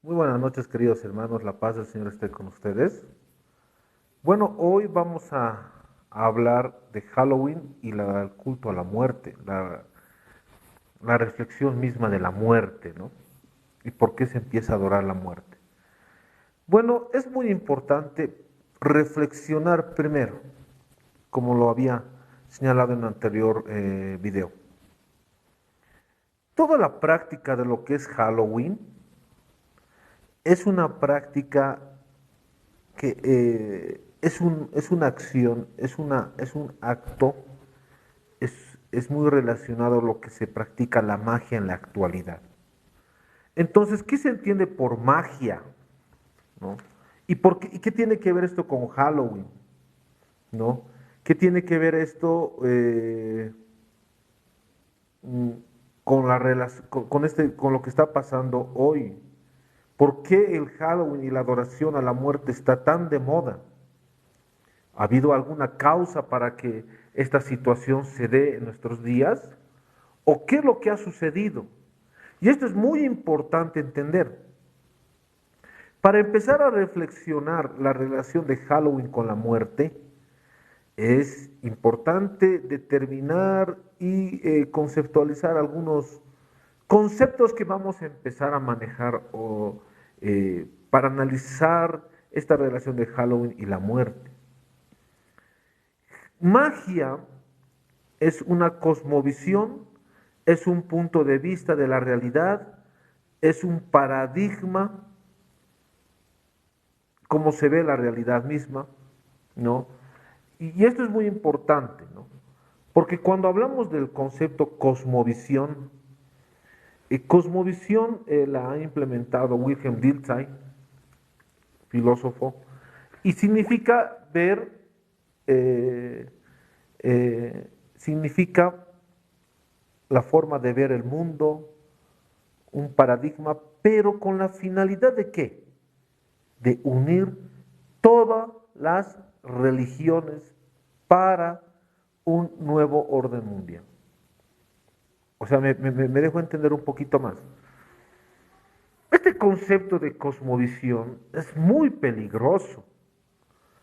Muy buenas noches, queridos hermanos. La paz del Señor esté con ustedes. Bueno, hoy vamos a hablar de Halloween y el culto a la muerte, la reflexión misma de la muerte, ¿no? Y por qué se empieza a adorar la muerte. Bueno, es muy importante reflexionar primero, como lo había señalado en el anterior video. Toda la práctica de lo que es Halloween es una práctica que es una acción, es un acto, es muy relacionado a lo que se practica la magia en la actualidad. Entonces, ¿qué se entiende por magia? ¿No? ¿Y qué tiene que ver esto con Halloween? ¿No? ¿Qué tiene que ver esto mm, con, con lo que está pasando hoy? ¿Por qué el Halloween y la adoración a la muerte está tan de moda? ¿Ha habido alguna causa para que esta situación se dé en nuestros días? ¿O qué es lo que ha sucedido? Y esto es muy importante entender. Para empezar a reflexionar la relación de Halloween con la muerte, es importante determinar y conceptualizar algunos conceptos que vamos a empezar a manejar para analizar esta relación de Halloween y la muerte. Magia es una cosmovisión, es un punto de vista de la realidad, es un paradigma, como se ve la realidad misma, ¿no? Y esto es muy importante, ¿no? Porque cuando hablamos del concepto cosmovisión, cosmovisión la ha implementado Wilhelm Dilthey, filósofo, y significa ver, eh, significa la forma de ver el mundo, un paradigma, pero con la finalidad de qué? De unir todas las religiones para un nuevo orden mundial. O sea, me dejo entender un poquito más. Este concepto de cosmovisión es muy peligroso.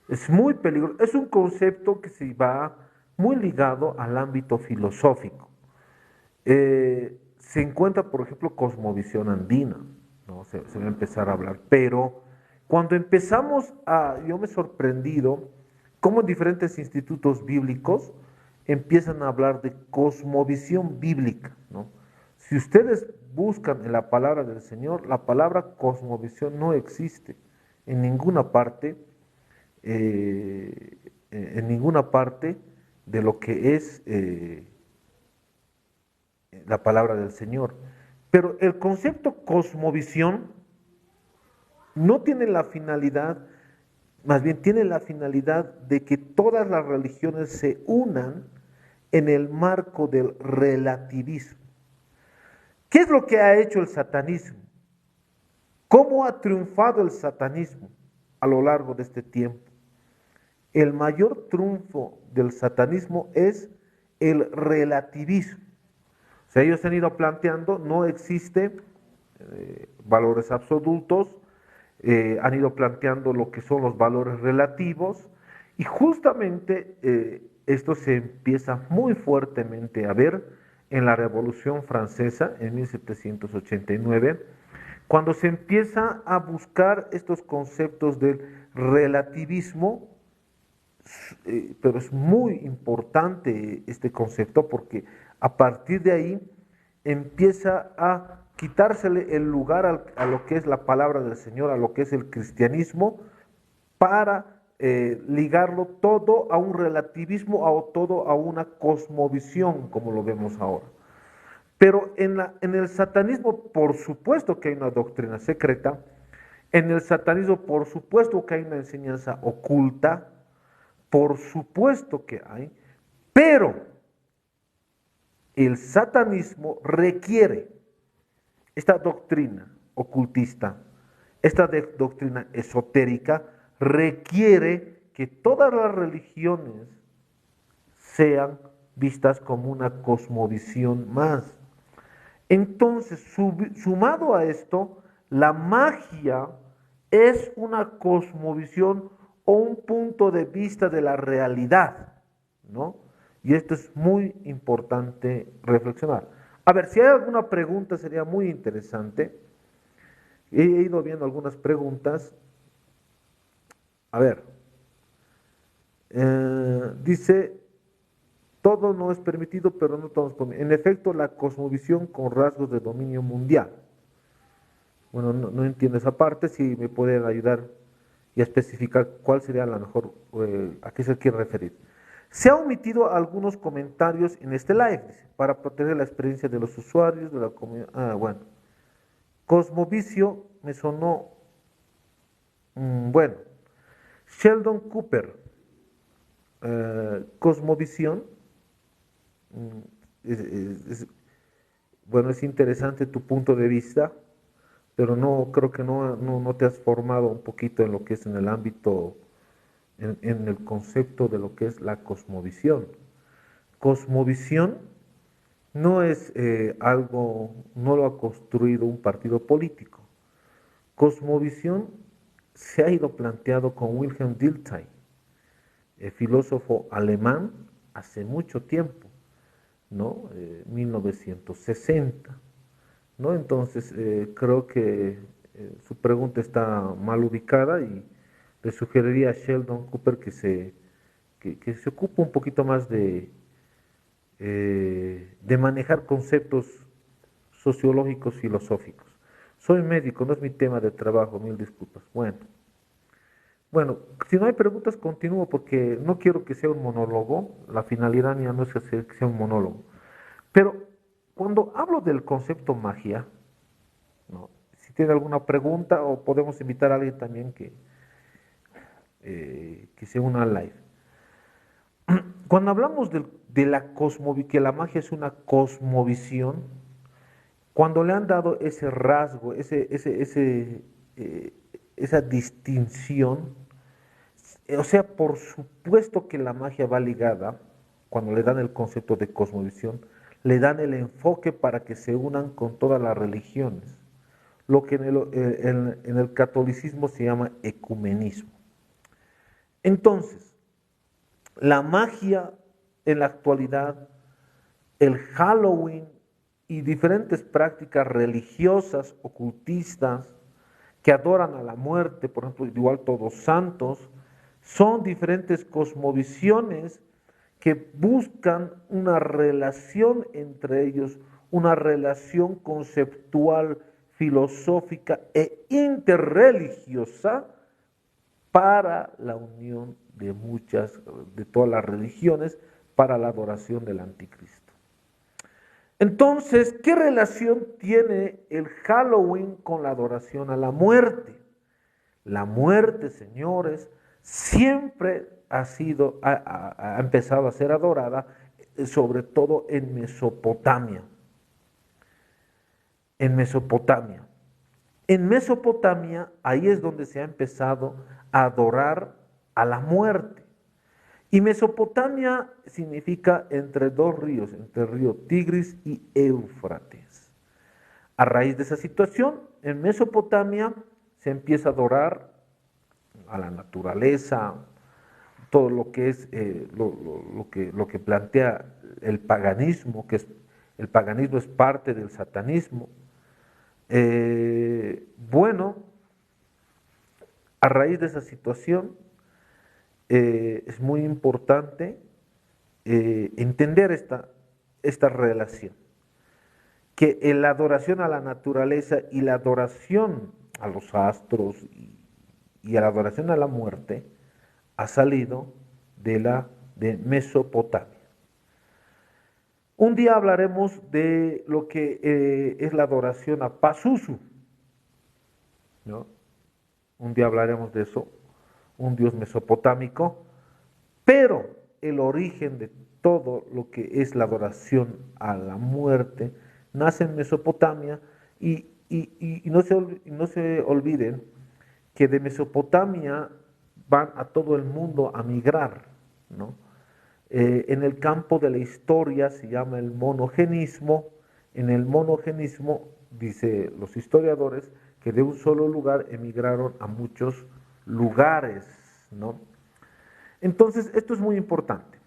Es muy peligroso. Es un concepto que se va muy ligado al ámbito filosófico. Se encuentra, por ejemplo, cosmovisión andina, ¿no? Se va a empezar a hablar, pero cuando yo me he sorprendido cómo en diferentes institutos bíblicos empiezan a hablar de cosmovisión bíblica, ¿no? Si ustedes buscan en la palabra del Señor, la palabra cosmovisión no existe en ninguna parte, en ninguna parte de lo que es la palabra del Señor. Pero el concepto cosmovisión no tiene la finalidad, más bien tiene la finalidad de que todas las religiones se unan en el marco del relativismo. ¿Qué es lo que ha hecho el satanismo? ¿Cómo ha triunfado el satanismo a lo largo de este tiempo? El mayor triunfo del satanismo es el relativismo. O sea, ellos han ido planteando, no existe valores absolutos, han ido planteando lo que son los valores relativos y justamente esto se empieza muy fuertemente a ver en la Revolución Francesa en 1789, cuando se empieza a buscar estos conceptos del relativismo, pero es muy importante este concepto porque a partir de ahí empieza a quitársele el lugar a lo que es la palabra del Señor, a lo que es el cristianismo, para ligarlo todo a un relativismo, todo a una cosmovisión, como lo vemos ahora. Pero en el satanismo, por supuesto que hay una doctrina secreta, en el satanismo, por supuesto que hay una enseñanza oculta, por supuesto que hay, pero el satanismo requiere esta doctrina ocultista, esta doctrina esotérica, requiere que todas las religiones sean vistas como una cosmovisión más. Entonces, sumado a esto, La magia es una cosmovisión o un punto de vista de la realidad, ¿no? Y esto es muy importante reflexionar. A ver, si hay alguna pregunta sería muy interesante. He ido viendo algunas preguntas. A ver, dice, todo no es permitido, pero no todos podemos. En efecto, la cosmovisión con rasgos de dominio mundial. Bueno, no entiendo esa parte, si me pueden ayudar y a especificar cuál sería la mejor, a qué se quiere referir. Se ha omitido algunos comentarios en este live, dice, para proteger la experiencia de los usuarios, de la comunidad. Ah, bueno. Cosmovicio me sonó, bueno. Sheldon Cooper, Cosmovisión. mm, bueno, es interesante tu punto de vista, pero no creo que no te has formado un poquito en lo que es en el ámbito, en el concepto de lo que es la cosmovisión. Cosmovisión no es algo, no lo ha construido un partido político. Cosmovisión se ha ido planteado con Wilhelm Dilthey, filósofo alemán, hace mucho tiempo, ¿no? 1960, ¿no? Entonces, creo que su pregunta está mal ubicada y le sugeriría a Sheldon Cooper que se ocupe un poquito más de manejar conceptos sociológicos, filosóficos. Soy médico, no es mi tema de trabajo, mil disculpas. Bueno, si no hay preguntas, continúo porque no quiero que sea un monólogo. La finalidad mía no es que sea un monólogo. Pero cuando hablo del concepto magia, ¿no? Si tiene alguna pregunta o podemos invitar a alguien también que se una al live. Cuando hablamos de la que la magia es una cosmovisión, cuando le han dado ese rasgo, eh, esa distinción, o sea, por supuesto que la magia va ligada, cuando le dan el concepto de cosmovisión, le dan el enfoque para que se unan con todas las religiones, lo que en el catolicismo se llama ecumenismo. Entonces, la magia en la actualidad, el Halloween y diferentes prácticas religiosas, ocultistas, que adoran a la muerte, por ejemplo, igual Todos Santos, son diferentes cosmovisiones que buscan una relación entre ellos, una relación conceptual, filosófica e interreligiosa para la unión de todas las religiones, para la adoración del anticristo. Entonces, ¿qué relación tiene el Halloween con la adoración a la muerte? La muerte, señores, siempre ha empezado a ser adorada, sobre todo en Mesopotamia. En Mesopotamia. En Mesopotamia, ahí es donde se ha empezado a adorar a la muerte. Y Mesopotamia significa entre dos ríos, entre el río Tigris y Éufrates. A raíz de esa situación, en Mesopotamia se empieza a adorar a la naturaleza, todo lo que es lo que plantea el paganismo, el paganismo es parte del satanismo. Bueno, a raíz de esa situación es muy importante entender esta relación, que la adoración a la naturaleza y la adoración a los astros y a la adoración a la muerte ha salido de Mesopotamia. Un día hablaremos de lo que es la adoración a Pazuzu, ¿no? Un día hablaremos de eso, un dios mesopotámico, pero el origen de todo lo que es la adoración a la muerte nace en Mesopotamia y no se olviden que de Mesopotamia van a todo el mundo a migrar, ¿no? En el campo de la historia se llama el monogenismo. En el monogenismo, dice los historiadores, que de un solo lugar emigraron a muchos lugares, ¿no? Entonces, esto es muy importante.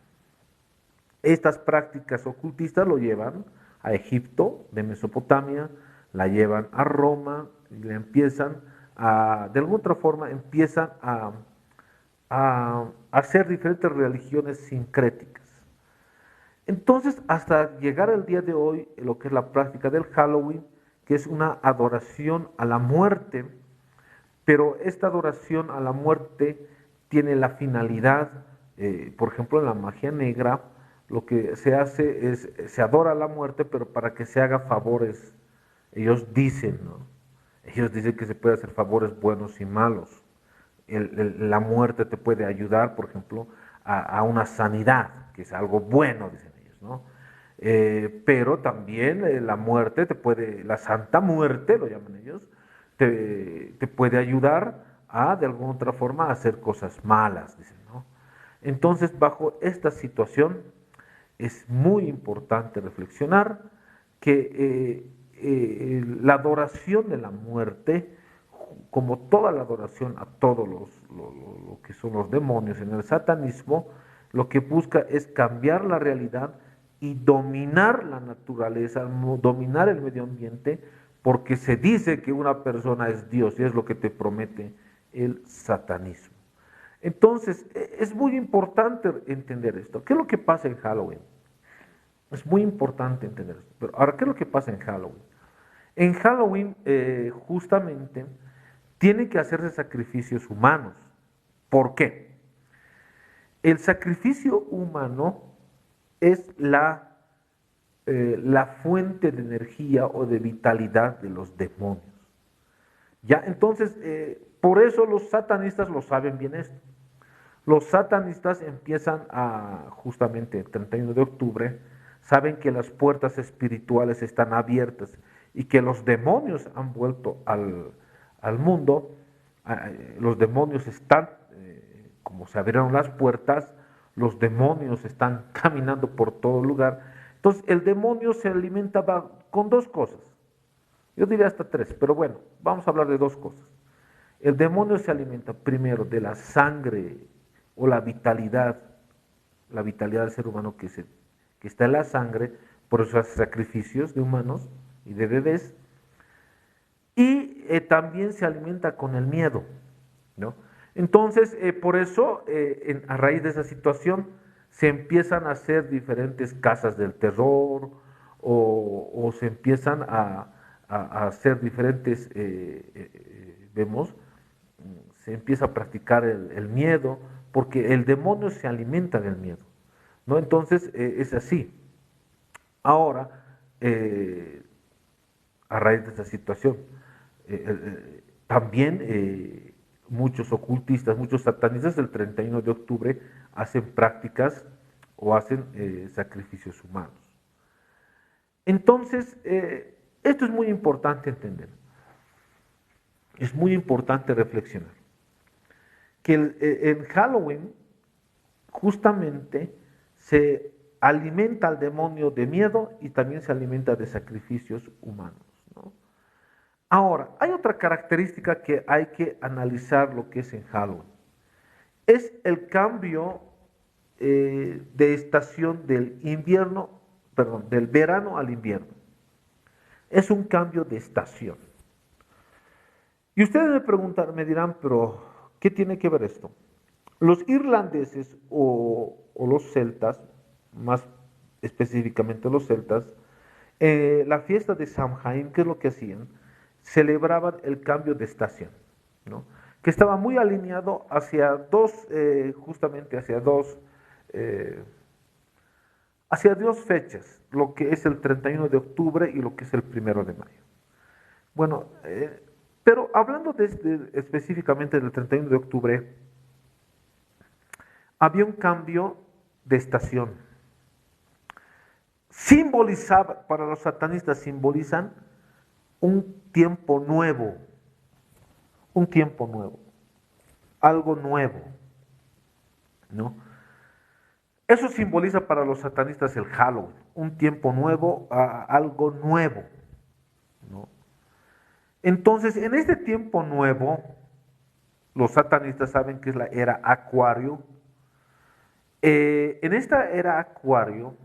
Estas prácticas ocultistas lo llevan a Egipto, de Mesopotamia, la llevan a Roma y le empiezan de alguna otra forma, empiezan a hacer diferentes religiones sincréticas. Entonces, hasta llegar al día de hoy, lo que es la práctica del Halloween, que es una adoración a la muerte, pero esta adoración a la muerte tiene la finalidad, por ejemplo, en la magia negra, lo que se hace es, se adora a la muerte, pero para que se haga favores. Ellos dicen, ¿no? Ellos dicen que se puede hacer favores buenos y malos. La muerte te puede ayudar, por ejemplo, a una sanidad, que es algo bueno, dicen ellos, ¿no? Pero también la muerte te puede, la santa muerte, lo llaman ellos, te puede ayudar a, de alguna otra forma, a hacer cosas malas, dicen, ¿no? Entonces, bajo esta situación, es muy importante reflexionar que la adoración de la muerte, como toda la adoración a todos lo que son los demonios en el satanismo, lo que busca es cambiar la realidad y dominar la naturaleza, dominar el medio ambiente, porque se dice que una persona es Dios y es lo que te promete el satanismo. Entonces, es muy importante entender esto. ¿Qué es lo que pasa en Halloween? Es muy importante entender esto. Pero ahora, ¿qué es lo que pasa en Halloween? En Halloween, justamente, tienen que hacerse sacrificios humanos. ¿Por qué? El sacrificio humano es la fuente de energía o de vitalidad de los demonios. ¿Ya? Entonces, por eso los satanistas lo saben bien esto. Los satanistas empiezan justamente el 31 de octubre, saben que las puertas espirituales están abiertas y que los demonios han vuelto al mundo. Los demonios están, como se abrieron las puertas, los demonios están caminando por todo lugar. Entonces el demonio se alimenta con dos cosas. Yo diría hasta tres, pero bueno, vamos a hablar de dos cosas. El demonio se alimenta primero de la sangre o la vitalidad del ser humano que está en la sangre, por eso hace sacrificios de humanos y de bebés, y también se alimenta con el miedo, ¿no? Entonces, por eso, a raíz de esa situación, se empiezan a hacer diferentes casas del terror o se empiezan a hacer diferentes, vemos, se empieza a practicar el miedo, porque el demonio se alimenta del miedo, ¿no? Entonces, es así. Ahora, a raíz de esta situación, también muchos ocultistas, muchos satanistas el 31 de octubre hacen prácticas o hacen sacrificios humanos. Entonces, esto es muy importante entender, es muy importante reflexionar, que en Halloween justamente se alimenta al demonio de miedo y también se alimenta de sacrificios humanos, ¿no? Ahora, hay otra característica que hay que analizar lo que es en Halloween. Es el cambio de estación del invierno, perdón, del verano al invierno. Es un cambio de estación. Y ustedes me preguntan, me dirán, pero ¿qué tiene que ver esto? Los irlandeses o los celtas, más específicamente los celtas, la fiesta de Samhain, ¿qué es lo que hacían? Celebraban el cambio de estación, ¿no? Que estaba muy alineado hacia justamente eh, hacia dos fechas, lo que es el 31 de octubre y lo que es el 1 de mayo. Bueno, pero hablando específicamente del 31 de octubre, había un cambio de estación. Simbolizaba, para los satanistas simbolizan un tiempo nuevo, algo nuevo, ¿no? Eso simboliza para los satanistas el Halloween, un tiempo nuevo, algo nuevo, ¿no? Entonces, en este tiempo nuevo, los satanistas saben que es la era Acuario. En esta era Acuario,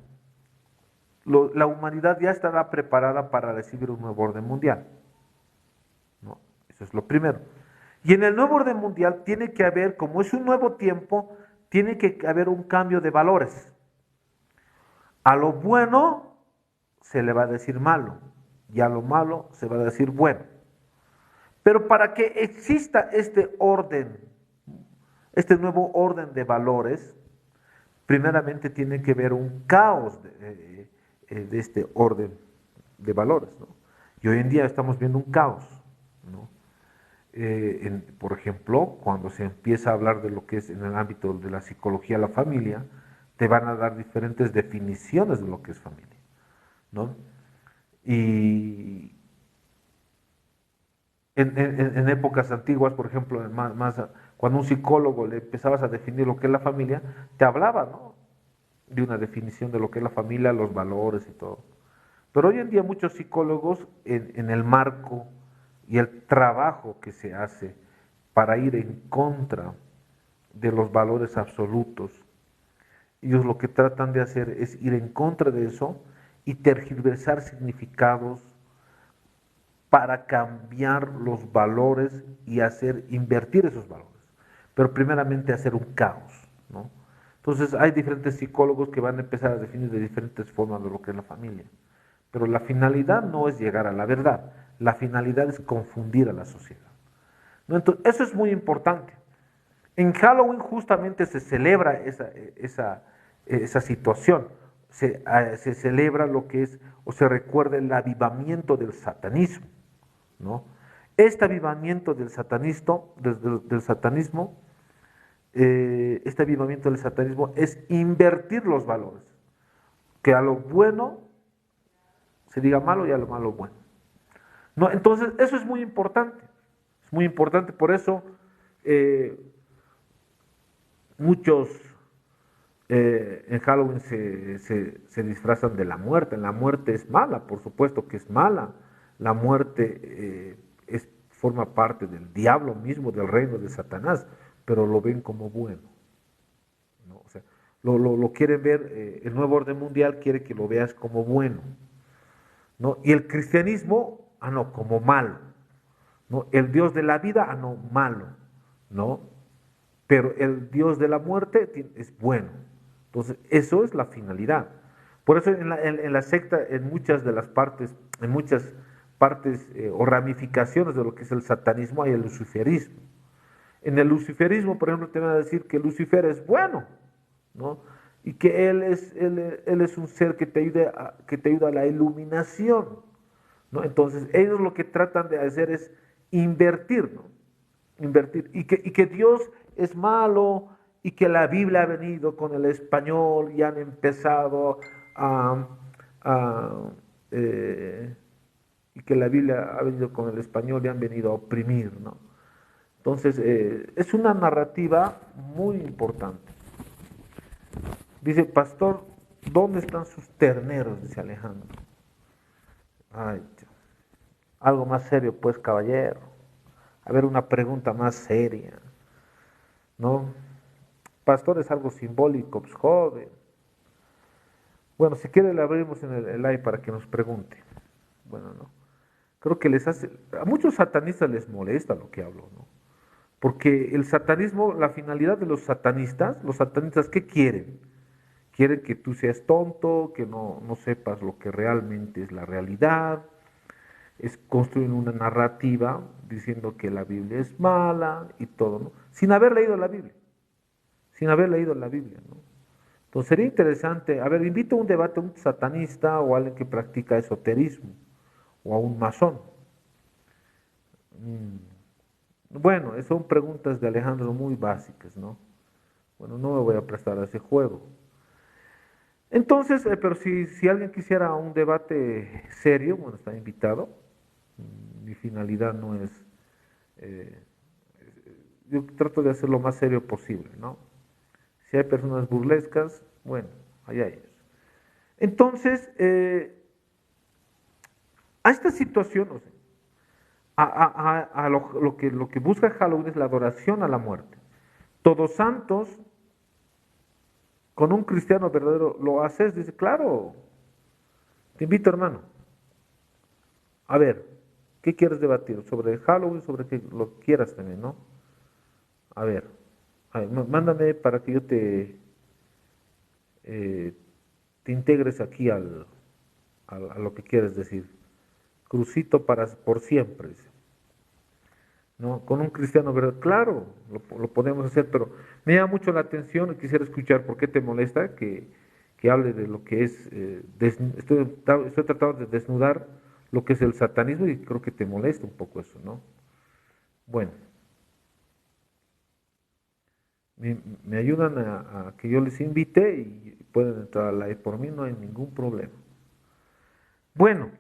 la humanidad ya estará preparada para recibir un nuevo orden mundial, ¿no? Eso es lo primero. Y en el nuevo orden mundial tiene que haber, como es un nuevo tiempo, tiene que haber un cambio de valores. A lo bueno se le va a decir malo, y a lo malo se va a decir bueno. Pero para que exista este orden, este nuevo orden de valores, primeramente tiene que haber un caos de este orden de valores, ¿no? Y hoy en día estamos viendo un caos, ¿no? Por ejemplo, cuando se empieza a hablar de lo que es en el ámbito de la psicología la familia, te van a dar diferentes definiciones de lo que es familia, ¿no? Y en épocas antiguas, por ejemplo, cuando un psicólogo le empezabas a definir lo que es la familia, te hablaba, ¿no?, de una definición de lo que es la familia, los valores y todo. Pero hoy en día muchos psicólogos en el marco y el trabajo que se hace para ir en contra de los valores absolutos, ellos lo que tratan de hacer es ir en contra de eso y tergiversar significados para cambiar los valores y hacer invertir esos valores. Pero primeramente hacer un caos, ¿no? Entonces hay diferentes psicólogos que van a empezar a definir de diferentes formas de lo que es la familia. Pero la finalidad no es llegar a la verdad, la finalidad es confundir a la sociedad, ¿no? Entonces, eso es muy importante. En Halloween justamente se celebra esa situación, se celebra lo que es, o se recuerda el avivamiento del satanismo, ¿no? Este avivamiento del satanismo, este avivamiento del satanismo es invertir los valores, que a lo bueno se diga malo y a lo malo bueno, ¿no? Entonces, eso es muy importante, por eso eh, muchos en Halloween se disfrazan de la muerte. La muerte es mala, por supuesto que es mala. La muerte forma parte del diablo mismo, del reino de Satanás, pero lo ven como bueno, ¿no? O sea, lo quieren ver, el nuevo orden mundial quiere que lo veas como bueno, ¿no? Y el cristianismo, no, como malo, ¿no? El Dios de la vida, no, malo, ¿no? Pero el Dios de la muerte es bueno. Entonces, eso es la finalidad. Por eso en la secta, en muchas partes o ramificaciones de lo que es el satanismo, hay el luciferismo. En el luciferismo, por ejemplo, te van a decir que Lucifer es bueno, ¿no? Y que él es un ser que te ayuda a la iluminación, ¿no? Entonces, ellos lo que tratan de hacer es invertir, ¿no? Invertir. Y que Dios es malo y que la Biblia ha venido con el español y han empezado a, a, eh, y que la Biblia ha venido con el español y han venido a oprimir, ¿no? Entonces, es una narrativa muy importante. Dice, pastor, ¿dónde están sus terneros? Dice Alejandro. Ay, algo más serio, pues, caballero. A ver, una pregunta más seria, ¿no? Pastor es algo simbólico, pues, joven. Bueno, si quiere le abrimos en el live para que nos pregunte. Bueno, ¿no? Creo que a muchos satanistas les molesta lo que hablo, ¿no? Porque el satanismo, la finalidad de los satanistas, ¿qué quieren? Quieren que tú seas tonto, que no sepas lo que realmente es la realidad. Construyen una narrativa diciendo que la Biblia es mala y todo, ¿no? Sin haber leído la Biblia. Sin haber leído la Biblia, ¿no? Entonces sería interesante, a ver, invito a un debate a un satanista o a alguien que practica esoterismo o a un masón. Bueno, son preguntas de Alejandro muy básicas, ¿no? Bueno, no me voy a prestar a ese juego. Entonces, pero si alguien quisiera un debate serio, bueno, está invitado. Mi finalidad no es, eh, yo trato de hacer lo más serio posible, ¿no? Si hay personas burlescas, bueno, allá ellos. Entonces, a esta situación, o sea, lo que busca Halloween es la adoración a la muerte. Todos Santos, con un cristiano verdadero, ¿lo haces? Dice, claro, te invito hermano. A ver, ¿qué quieres debatir? ¿Sobre Halloween? ¿Sobre qué lo quieras también, no? A ver, mándame para que yo eh, te integres aquí a lo que quieres decir. Crucito para por siempre, dice. ¿No? Con un cristiano, ¿verdad? Claro, lo podemos hacer, pero me llama mucho la atención y quisiera escuchar por qué te molesta que hable de lo que es, estoy tratando de desnudar lo que es el satanismo y creo que te molesta un poco eso, ¿no? Bueno, me ayudan a que yo les invite y pueden entrar al live por mí, no hay ningún problema. Bueno,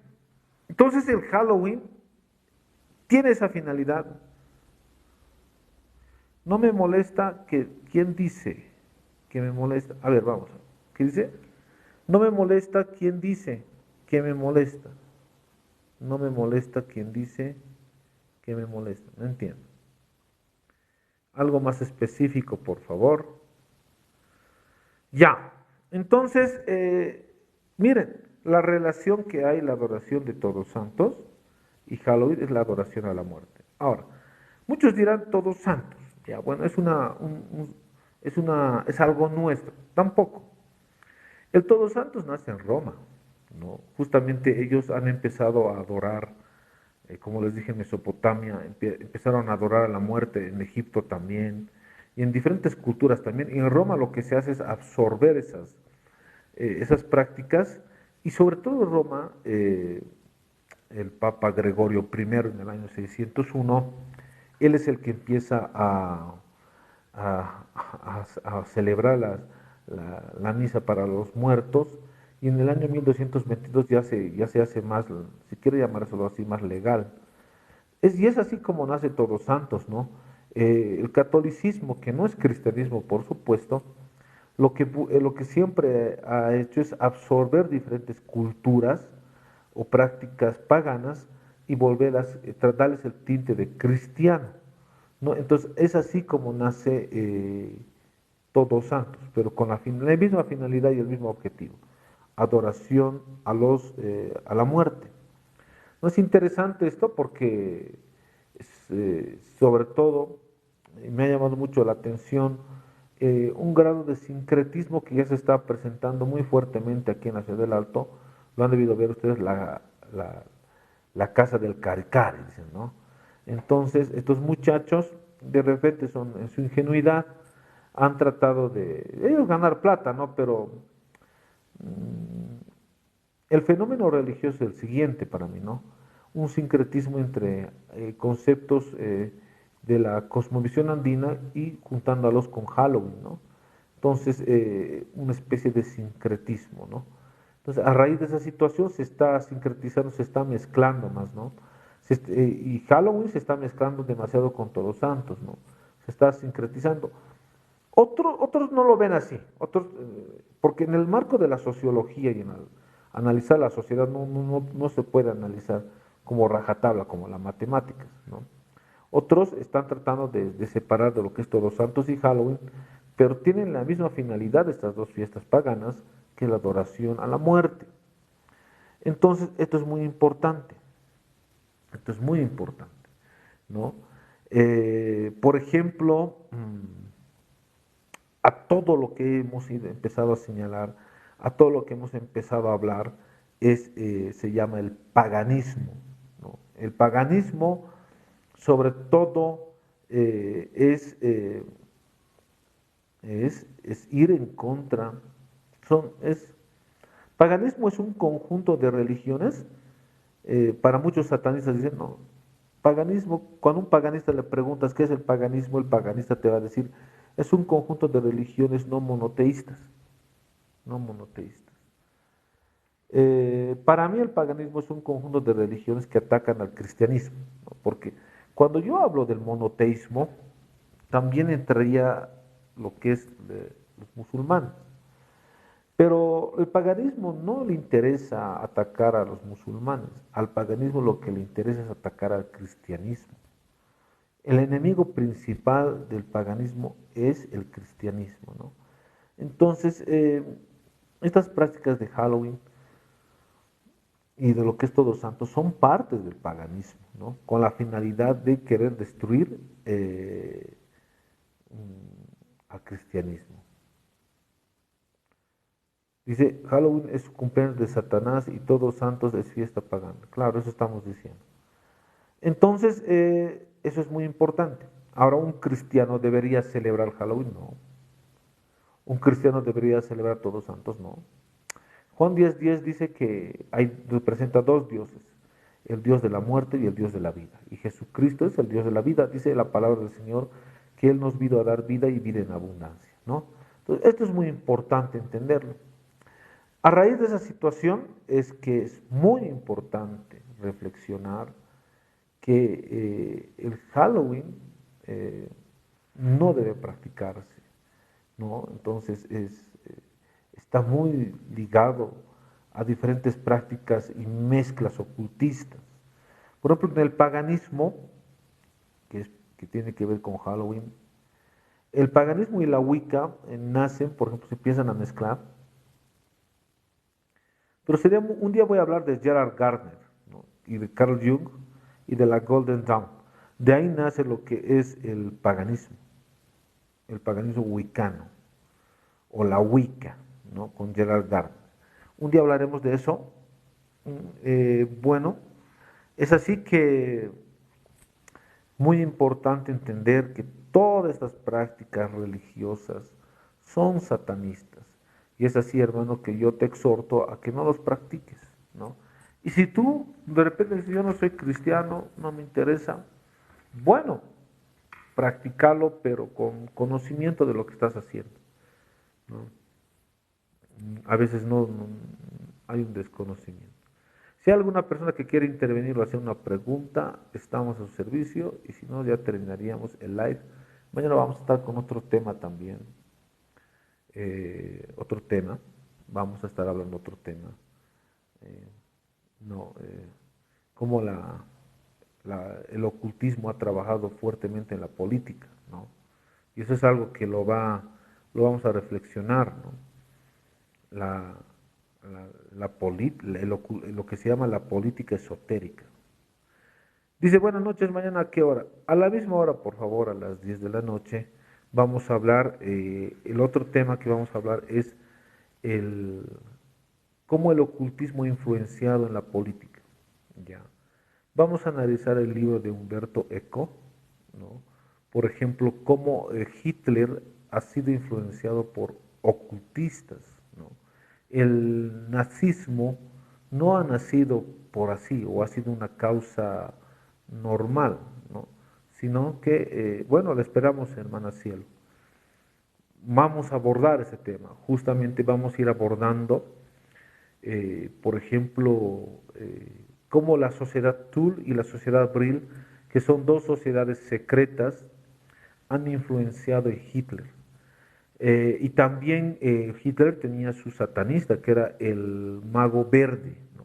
entonces el Halloween tiene esa finalidad. No me molesta que, ¿quién dice que me molesta? A ver, vamos, ¿qué dice? No me molesta quien dice que me molesta. No me molesta quien dice que me molesta. No entiendo. Algo más específico, por favor. Ya. Entonces, miren, la relación que hay, la adoración de Todos Santos y Halloween es la adoración a la muerte. Ahora, muchos dirán Todos Santos. Ya, bueno, es algo nuestro. Tampoco. El Todos Santos nace en Roma, ¿no? Justamente ellos han empezado a adorar, como les dije, en Mesopotamia, empezaron a adorar a la muerte, en Egipto también, y en diferentes culturas también. Y en Roma lo que se hace es absorber esas prácticas, y sobre todo en Roma, el Papa Gregorio I en el año 601, él es el que empieza a celebrar la misa para los muertos, y en el año 1222 ya se hace más, si quiere llamárselo así, más legal. Y es así como nace Todos Santos, ¿no? El catolicismo, que no es cristianismo, por supuesto, lo que siempre ha hecho es absorber diferentes culturas o prácticas paganas y volverlas, darles el tinte de cristiano, ¿no? Entonces es así como nace Todos Santos, pero con la misma finalidad y el mismo objetivo, adoración a la muerte. No es interesante esto porque sobre todo me ha llamado mucho la atención un grado de sincretismo que ya se está presentando muy fuertemente aquí en la ciudad del Alto. Lo han debido ver ustedes, la, la casa del Caricari, dicen, ¿no? Entonces, estos muchachos, de repente, son en su ingenuidad, han tratado de ellos ganar plata, ¿no? Pero el fenómeno religioso es el siguiente para mí, ¿no? Un sincretismo entre conceptos de la cosmovisión andina y juntándolos con Halloween, ¿no? Entonces, una especie de sincretismo, ¿no? Entonces, a raíz de esa situación se está sincretizando, se está mezclando más, ¿no? Y Halloween se está mezclando demasiado con Todos Santos, ¿no? Se está sincretizando. Otros no lo ven así, porque en el marco de la sociología y analizar la sociedad no se puede analizar como rajatabla, como las matemáticas, ¿no? Otros están tratando de separar de lo que es Todos Santos y Halloween, pero tienen la misma finalidad de estas dos fiestas paganas, que es la adoración a la muerte. Entonces, esto es muy importante, esto es muy importante, ¿no? Por ejemplo, a todo lo que hemos empezado a señalar, a todo lo que hemos empezado a hablar, se llama el paganismo, ¿no? El paganismo, sobre todo, es ir en contra. Son, es, Paganismo es un conjunto de religiones. Para muchos satanistas dicen, no, paganismo, cuando un paganista le preguntas qué es el paganista te va a decir, es un conjunto de religiones no monoteístas, no monoteístas. Para mí el paganismo es un conjunto de religiones que atacan al cristianismo, ¿no? Porque cuando yo hablo del monoteísmo, también entraría lo que es los musulmanes. Pero el paganismo no le interesa atacar a los musulmanes, al paganismo lo que le interesa es atacar al cristianismo. El enemigo principal del paganismo es el cristianismo, ¿no? Entonces, estas prácticas de Halloween y de lo que es Todos Santos son partes del paganismo, ¿no? Con la finalidad de querer destruir al cristianismo. Dice, Halloween es cumpleaños de Satanás y Todos Santos es fiesta pagana. Claro, eso estamos diciendo. Entonces, eso es muy importante. Ahora, ¿un cristiano debería celebrar Halloween? No. ¿Un cristiano debería celebrar Todos Santos? No. Juan 10:10 dice que representa dos dioses, el Dios de la muerte y el Dios de la vida. Y Jesucristo es el Dios de la vida, dice la palabra del Señor, que Él nos vino a dar vida y vida en abundancia, ¿no? Entonces, esto es muy importante entenderlo. A raíz de esa situación es que es muy importante reflexionar que el Halloween no debe practicarse, ¿no? Entonces está muy ligado a diferentes prácticas y mezclas ocultistas. Por ejemplo, en el paganismo, que tiene que ver con Halloween, el paganismo y la Wicca nacen, por ejemplo, se empiezan a mezclar. Pero un día voy a hablar de Gerard Gardner, ¿no? Y de Carl Jung y de la Golden Dawn. De ahí nace lo que es el paganismo wicano o la Wicca, ¿no? Con Gerard Gardner. Un día hablaremos de eso. Bueno, es así que muy importante entender que todas estas prácticas religiosas son satanistas. Y es así, hermano, que yo te exhorto a que no los practiques, ¿no? Y si tú de repente dices, yo no soy cristiano, no me interesa, bueno, practicalo, pero con conocimiento de lo que estás haciendo, ¿no? A veces no hay un desconocimiento. Si hay alguna persona que quiere intervenir o hacer una pregunta, estamos a su servicio y si no, ya terminaríamos el live. Mañana vamos a estar con otro tema también. Otro tema. Vamos a estar hablando de otro tema. Eh, no, cómo el ocultismo ha trabajado fuertemente en la política, ¿no? Y eso es algo que lo vamos a reflexionar, ¿no? La, lo que se llama la política esotérica. Dice, buenas noches, mañana a qué hora? A la misma hora, por favor, a las 10 de la noche. Vamos a hablar, el otro tema que vamos a hablar es el, cómo el ocultismo ha influenciado en la política. Ya. Vamos a analizar el libro de Humberto Eco, ¿no? Por ejemplo, cómo Hitler ha sido influenciado por ocultistas, ¿no? El nazismo no ha nacido por así o ha sido una causa normal, ¿no? Sino que, bueno, le esperamos, hermana Cielo. Vamos a abordar ese tema, justamente vamos a ir abordando, por ejemplo, cómo la sociedad Thule y la sociedad Brill, que son dos sociedades secretas, han influenciado en Hitler. Y también Hitler tenía su satanista, que era el mago verde, ¿no?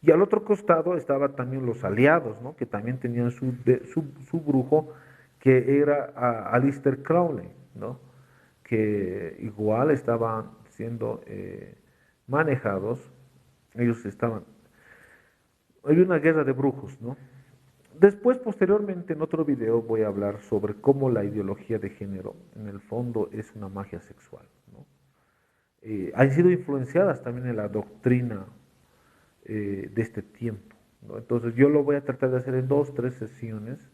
Y al otro costado estaban también los aliados, ¿no? Que también tenían su brujo, que era Aleister Crowley, ¿no? Que igual estaban siendo manejados, ellos estaban, hay una guerra de brujos, ¿no? Después, posteriormente, en otro video voy a hablar sobre cómo la ideología de género, en el fondo, es una magia sexual, ¿no? Han sido influenciadas también en la doctrina de este tiempo, ¿no? Entonces, yo lo voy a tratar de hacer en 2, 3 sesiones.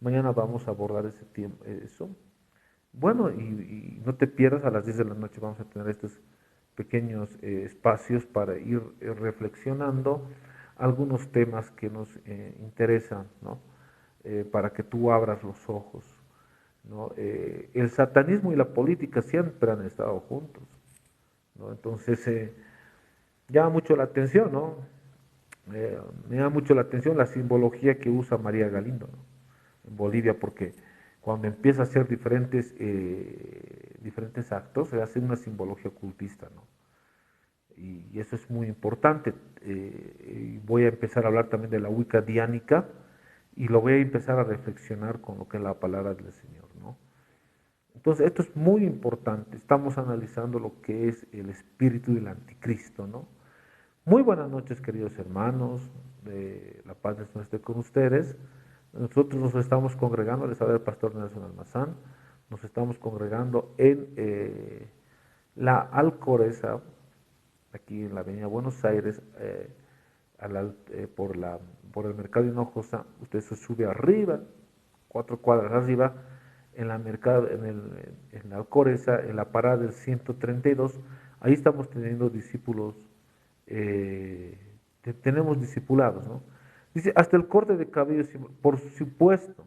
Mañana vamos a abordar ese tiempo, eso. Bueno, y no te pierdas, a las 10 de la noche vamos a tener estos pequeños espacios para ir reflexionando algunos temas que nos interesan, ¿no? Para que tú abras los ojos, ¿no? El satanismo y la política siempre han estado juntos, ¿no? Entonces, llama mucho la atención, ¿no? Me llama mucho la atención la simbología que usa María Galindo, ¿no? En Bolivia, porque cuando empieza a hacer diferentes actos, se hace una simbología ocultista, ¿no? y eso es muy importante. Y voy a empezar a hablar también de la Wicca diánica y lo voy a empezar a reflexionar con lo que es la palabra del Señor, ¿no? Entonces, esto es muy importante. Estamos analizando lo que es el espíritu del anticristo, ¿no? Muy buenas noches, queridos hermanos. La paz del Señor esté con ustedes. Nosotros nos estamos congregando, les habla el pastor Nelson Almazán, nos estamos congregando en la Alcoreza, aquí en la avenida Buenos Aires, por el mercado de Hinojosa. Usted se sube arriba, 4 cuadras arriba, en la Alcoreza, en la parada del 132. Ahí estamos teniendo discípulos, tenemos discipulados, ¿no? Dice, hasta el corte de cabello, por supuesto.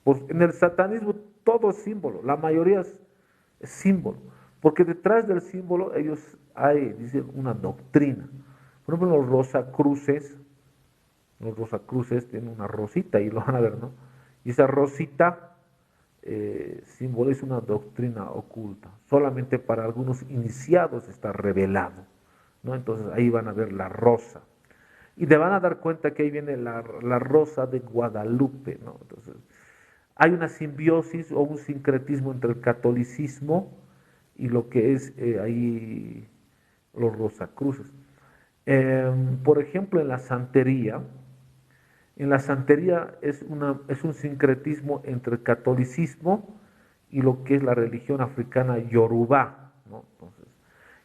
En el satanismo todo es símbolo, la mayoría es símbolo, porque detrás del símbolo ellos hay, dicen, una doctrina. Por ejemplo, los rosacruces tienen una rosita, y lo van a ver, ¿no? Y esa rosita simboliza una doctrina oculta. Solamente para algunos iniciados está revelado, ¿no? Entonces ahí van a ver la rosa. Y te van a dar cuenta que ahí viene la rosa de Guadalupe, ¿no? Entonces, hay una simbiosis o un sincretismo entre el catolicismo y lo que es ahí los rosacruces. Por ejemplo, en la santería es un sincretismo entre el catolicismo y lo que es la religión africana Yorubá, ¿no? Entonces,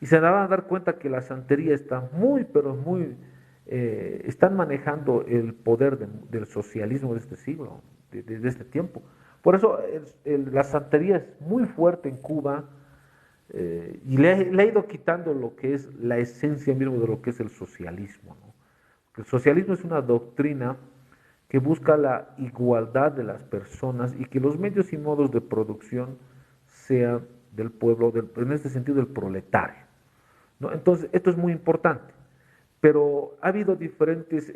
y se van a dar cuenta que la santería está muy, pero muy, están manejando el poder del socialismo de este siglo, de este tiempo. Por eso la santería es muy fuerte en Cuba, y le ha ido quitando lo que es la esencia mismo de lo que es el socialismo, ¿no? El socialismo es una doctrina que busca la igualdad de las personas y que los medios y modos de producción sean del pueblo, en este sentido del proletario, ¿no? Entonces, esto es muy importante, pero ha habido diferentes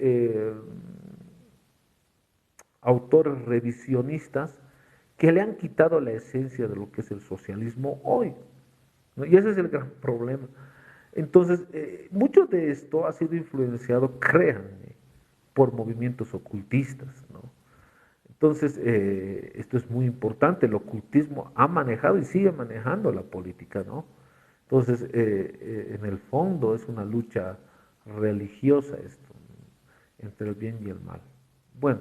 autores revisionistas que le han quitado la esencia de lo que es el socialismo hoy, ¿no? Y ese es el gran problema. Entonces, mucho de esto ha sido influenciado, créanme, por movimientos ocultistas, ¿no? Entonces, esto es muy importante. El ocultismo ha manejado y sigue manejando la política, ¿no? Entonces, en el fondo es una lucha religiosa esto, entre el bien y el mal. Bueno,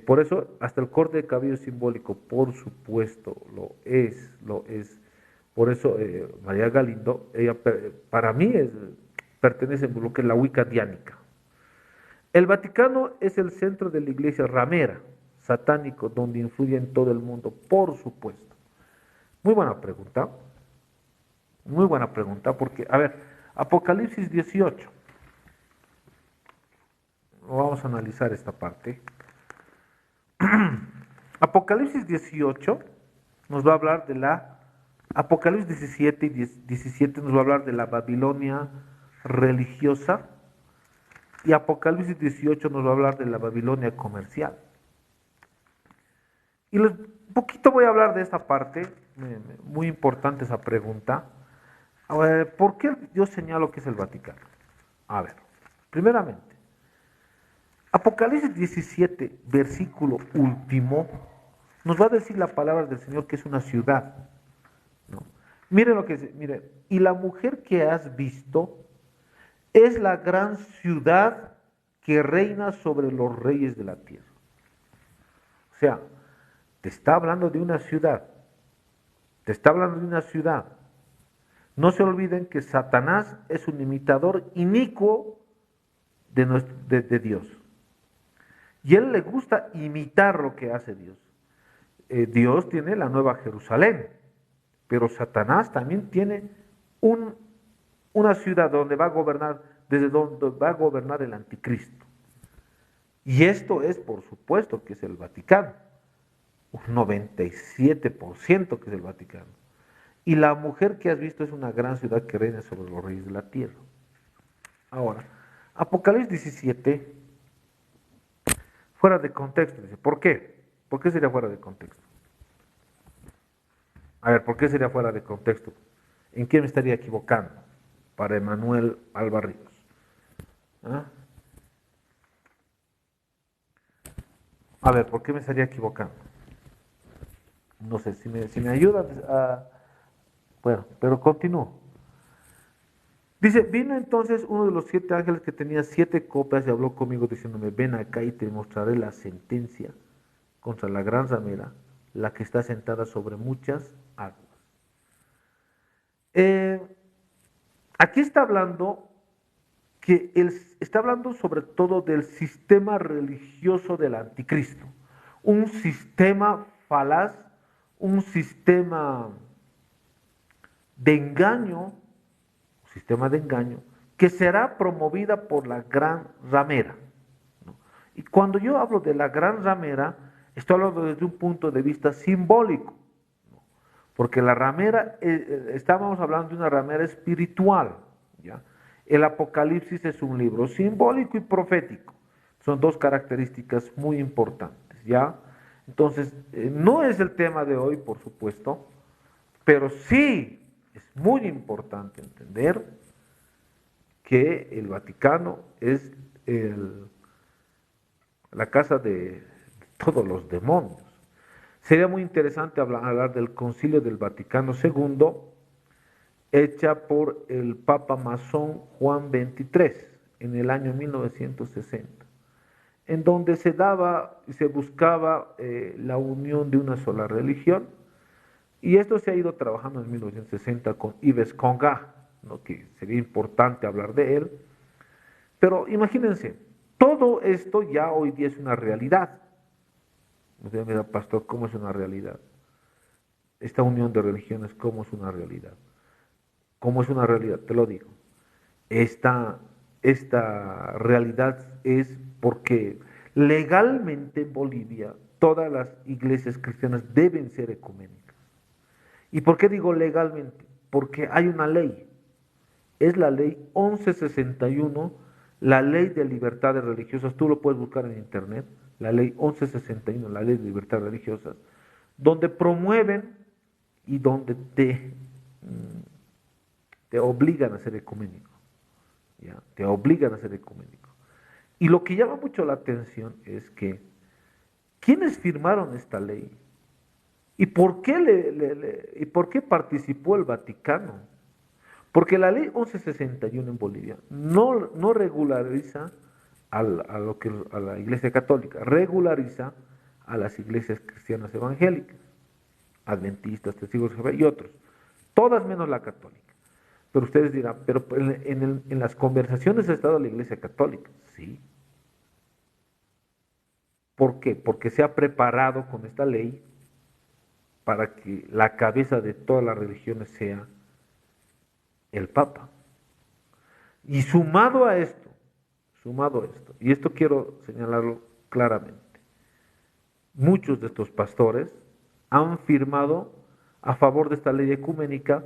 por eso hasta el corte de cabello simbólico, por supuesto, lo es. Por eso María Galindo, ella para mí pertenece a lo que es la Wicca diánica. El Vaticano es el centro de la iglesia ramera, satánico, donde influye en todo el mundo, por supuesto. Muy buena pregunta, porque, a ver, Apocalipsis 18, vamos a analizar esta parte. Apocalipsis 18 nos va a hablar de Apocalipsis 17 y 17 nos va a hablar de la Babilonia religiosa, y Apocalipsis 18 nos va a hablar de la Babilonia comercial. Y un poquito voy a hablar de esta parte, muy importante esa pregunta. A ver, ¿por qué yo señalo que es el Vaticano? A ver, primeramente, Apocalipsis 17, versículo último, nos va a decir la palabra del Señor que es una ciudad, ¿no? Mire lo que dice, mire, y la mujer que has visto es la gran ciudad que reina sobre los reyes de la tierra. O sea, te está hablando de una ciudad, te está hablando de una ciudad. No se olviden que Satanás es un imitador inicuo de Dios. Y a él le gusta imitar lo que hace Dios. Dios tiene la Nueva Jerusalén, pero Satanás también tiene una ciudad donde va a gobernar, desde donde va a gobernar el anticristo. Y esto es, por supuesto, que es el Vaticano. Un 97% que es el Vaticano. Y la mujer que has visto es una gran ciudad que reina sobre los reyes de la tierra. Ahora, Apocalipsis 17, fuera de contexto, dice, ¿por qué? ¿Por qué sería fuera de contexto? A ver, ¿por qué sería fuera de contexto? ¿En qué me estaría equivocando? para Emanuel Albarríos. ¿Ah? A ver, ¿por qué me estaría equivocando? No sé, si me ayudan a... Bueno, pero continúo. Dice, vino entonces uno de los 7 ángeles que tenía 7 copas y habló conmigo diciéndome, ven acá y te mostraré la sentencia contra la gran ramera, la que está sentada sobre muchas aguas. Eh, Aquí está hablando está hablando sobre todo del sistema religioso del anticristo, un sistema falaz, un sistema de engaño, que será promovida por la gran ramera, ¿no? Y cuando yo hablo de la gran ramera, estoy hablando desde un punto de vista simbólico, ¿no? Porque la ramera, estábamos hablando de una ramera espiritual, ¿ya? El Apocalipsis es un libro simbólico y profético. Son dos características muy importantes, ¿ya? Entonces, no es el tema de hoy, por supuesto, pero sí es muy importante entender que el Vaticano es la casa de todos los demonios. Sería muy interesante hablar del Concilio del Vaticano II, hecha por el Papa masón Juan XXIII en el año 1960, en donde se daba y se buscaba la unión de una sola religión, y esto se ha ido trabajando en 1960 con Yves Congar, ¿no? Que sería importante hablar de él. Pero imagínense, todo esto ya hoy día es una realidad. Usted mira, pastor, ¿cómo es una realidad? Esta unión de religiones, ¿cómo es una realidad? ¿Cómo es una realidad? Te lo digo. Esta, esta realidad es porque legalmente en Bolivia todas las iglesias cristianas deben ser ecuménicas. ¿Y por qué digo legalmente? Porque hay una ley. Es la ley 1161, la ley de libertades religiosas. Tú lo puedes buscar en internet, la ley 1161, la ley de libertades religiosas, donde promueven y donde te obligan a ser ecuménico, ¿ya? Te obligan a ser ecuménico. Y lo que llama mucho la atención es que, ¿quiénes firmaron esta ley? ¿Y por qué, y por qué participó el Vaticano? Porque la ley 1161 en Bolivia no regulariza a la Iglesia Católica, regulariza a las iglesias cristianas evangélicas, adventistas, testigos de Jehová y otros, todas menos la católica. Pero ustedes dirán, pero en las conversaciones ha estado la Iglesia Católica. Sí. ¿Por qué? Porque se ha preparado con esta ley para que la cabeza de todas las religiones sea el Papa. Y sumado a esto, y esto quiero señalarlo claramente, muchos de estos pastores han firmado a favor de esta ley ecuménica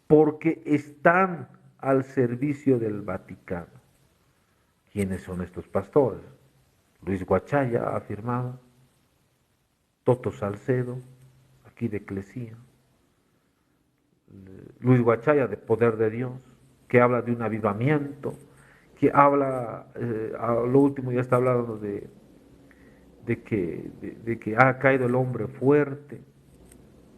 porque están al servicio del Vaticano. ¿Quiénes son estos pastores? Luis Guachaya ha firmado, Toto Salcedo, aquí de Eclesía, Luis Guachaya de Poder de Dios, que habla de un avivamiento, que habla, a lo último ya está hablando de que ha caído el hombre fuerte.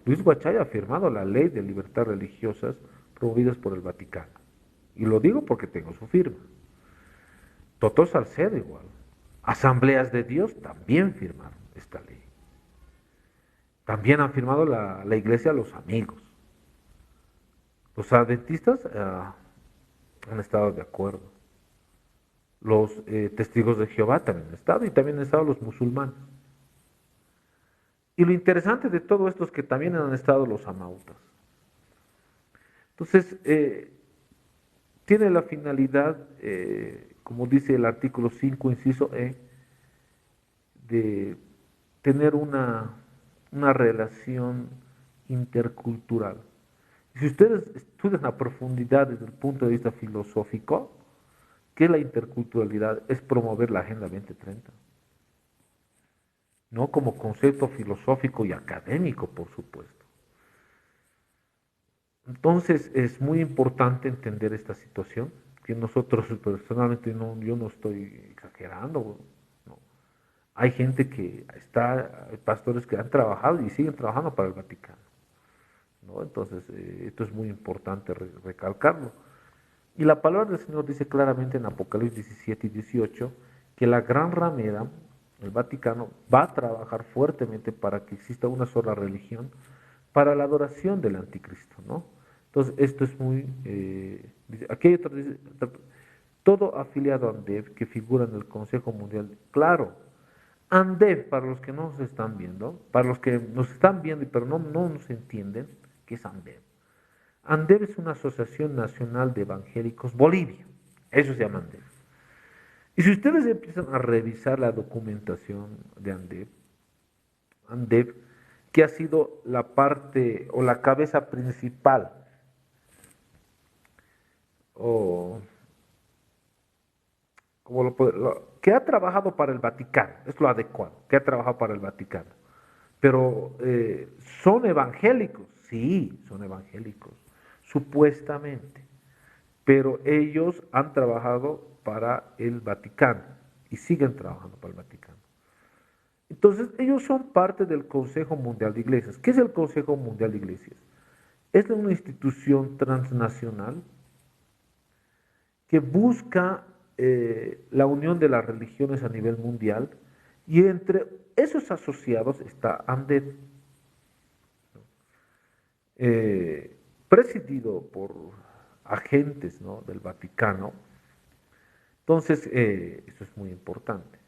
Luis Guachaya ha firmado la ley de libertad religiosas promovidas por el Vaticano. Y lo digo porque tengo su firma. Toto Salcedo igual. Asambleas de Dios también firmaron esta ley. También han firmado la iglesia Los Amigos. Los adventistas han estado de acuerdo. Los testigos de Jehová también han estado, y también han estado los musulmanes. Y lo interesante de todo esto es que también han estado los amautas. Entonces, tiene la finalidad, como dice el artículo 5, inciso E, de tener una relación intercultural. Y si ustedes estudian a profundidad desde el punto de vista filosófico, ¿qué es la interculturalidad? Es promover la Agenda 2030. No como concepto filosófico y académico, por supuesto. Entonces es muy importante entender esta situación, que nosotros personalmente yo no estoy exagerando, no. Hay gente que hay pastores que han trabajado y siguen trabajando para el Vaticano, ¿no? Entonces esto es muy importante recalcarlo. Y la palabra del Señor dice claramente en Apocalipsis 17 y 18 que la gran ramera, el Vaticano, va a trabajar fuertemente para que exista una sola religión para la adoración del anticristo, ¿no? Entonces, esto es muy... aquí hay todo afiliado a ANDEV que figura en el Consejo Mundial. Claro, ANDEV, para los que no nos están viendo, para los que nos están viendo pero no nos entienden, ¿qué es ANDEV? ANDEV es una asociación nacional de evangélicos Bolivia. Eso se llama ANDEV. Y si ustedes empiezan a revisar la documentación de ANDEV, que ha sido la parte o la cabeza principal o como que ha trabajado para el Vaticano, es lo adecuado, que ha trabajado para el Vaticano. Pero son evangélicos, sí, son evangélicos, supuestamente. Pero ellos han trabajado para el Vaticano y siguen trabajando para el Vaticano. Entonces, ellos son parte del Consejo Mundial de Iglesias. ¿Qué es el Consejo Mundial de Iglesias? Es una institución transnacional que busca la unión de las religiones a nivel mundial y entre esos asociados está ANDED, presidido por agentes, ¿no?, del Vaticano. Entonces, eso es muy importante.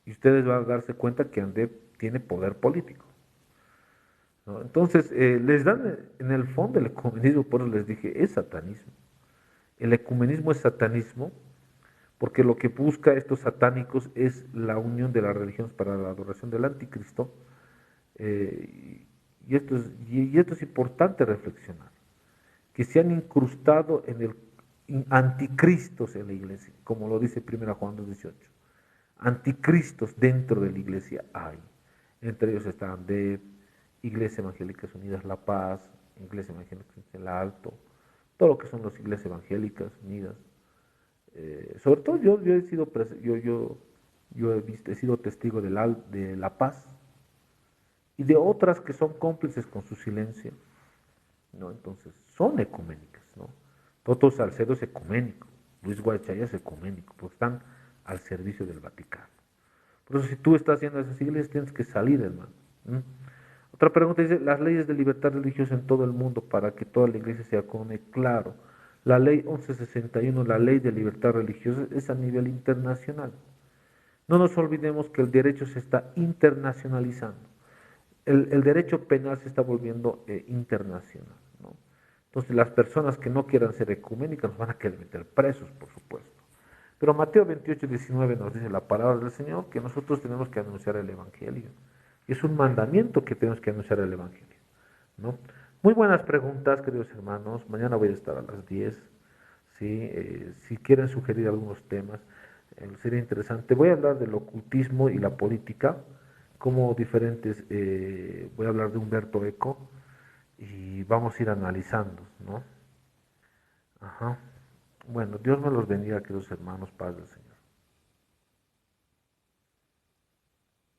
Y ustedes van a darse cuenta que ANDEP tiene poder político, ¿no? Entonces, les dan, en el fondo, el ecumenismo, por eso les dije, es satanismo. El ecumenismo es satanismo porque lo que busca estos satánicos es la unión de las religiones para la adoración del anticristo. Y esto es importante reflexionar, que se han incrustado en el anticristos en la iglesia, como lo dice 1 Juan 2:18. Anticristos dentro de la iglesia hay. Entre ellos están de Iglesia Evangélicas Unidas La Paz, Iglesia Evangélica El Alto, todo lo que son las iglesias evangélicas unidas. Sobre todo yo he sido he sido testigo de La Paz y de otras que son cómplices con su silencio, ¿no? Entonces, son ecuménicas, ¿no? Toto Salcedo es ecuménico, Luis Guachaya es ecuménico, porque están al servicio del Vaticano. Por eso, si tú estás haciendo esas iglesias, tienes que salir, hermano. ¿Mm? Otra pregunta dice, las leyes de libertad religiosa en todo el mundo para que toda la iglesia sea común. Claro, la ley 1161, la ley de libertad religiosa, es a nivel internacional. No nos olvidemos que el derecho se está internacionalizando. El derecho penal se está volviendo internacional, ¿no? Entonces, las personas que no quieran ser ecuménicas nos van a querer meter presos, por supuesto. Pero Mateo 28:19 nos dice la palabra del Señor que nosotros tenemos que anunciar el Evangelio. Y es un mandamiento que tenemos que anunciar el Evangelio, ¿no? Muy buenas preguntas, queridos hermanos. Mañana voy a estar a las 10. ¿Sí? Si quieren sugerir algunos temas, sería interesante. Voy a hablar del ocultismo y la política, como diferentes, voy a hablar de Humberto Eco y vamos a ir analizando, ¿no? Ajá. Bueno, Dios me los bendiga, queridos hermanos, Padre del Señor.